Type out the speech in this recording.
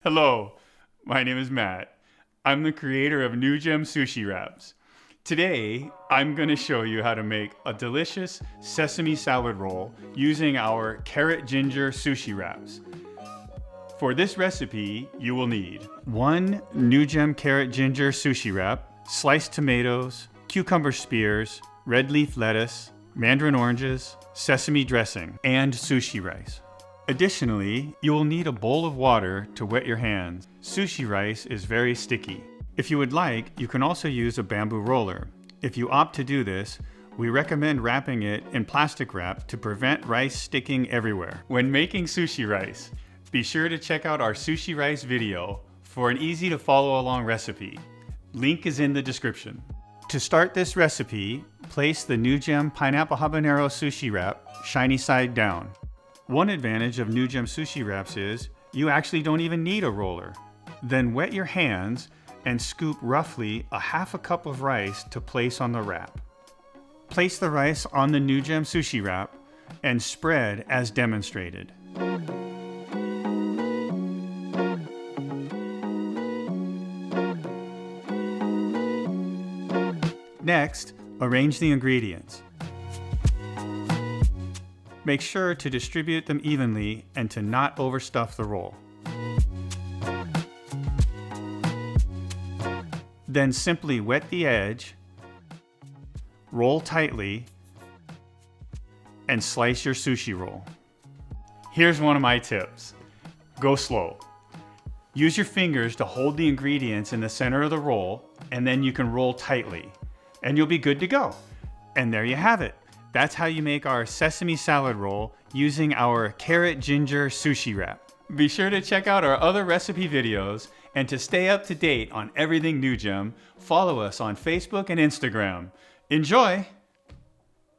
Hello, my name is Matt. I'm the creator of NewGem Sushi Wraps. Today, I'm going to show you how to make a delicious sesame salad roll using our carrot ginger sushi wraps. For this recipe, you will need 1 NewGem carrot ginger sushi wrap, sliced tomatoes, cucumber spears, red leaf lettuce, mandarin oranges, sesame dressing, and sushi rice. Additionally, you will need a bowl of water to wet your hands. Sushi rice is very sticky. If you would like, you can also use a bamboo roller. If you opt to do this, we recommend wrapping it in plastic wrap to prevent rice sticking everywhere. When making sushi rice, be sure to check out our sushi rice video for an easy to follow along recipe. Link is in the description. To start this recipe, place the NewGem pineapple habanero sushi wrap shiny side down. One advantage of NewGem sushi wraps is you actually don't even need a roller. Then wet your hands and scoop roughly a half a cup of rice to place on the wrap. Place the rice on the NewGem sushi wrap and spread as demonstrated. Next, arrange the ingredients. Make sure to distribute them evenly and to not overstuff the roll. Then simply wet the edge, roll tightly, and slice your sushi roll. Here's one of my tips. Go slow. Use your fingers to hold the ingredients in the center of the roll, and then you can roll tightly, and you'll be good to go. And there you have it. That's how you make our sesame salad roll using our carrot ginger sushi wrap. Be sure to check out our other recipe videos, and to stay up to date on everything NewGem, follow us on Facebook and Instagram. Enjoy!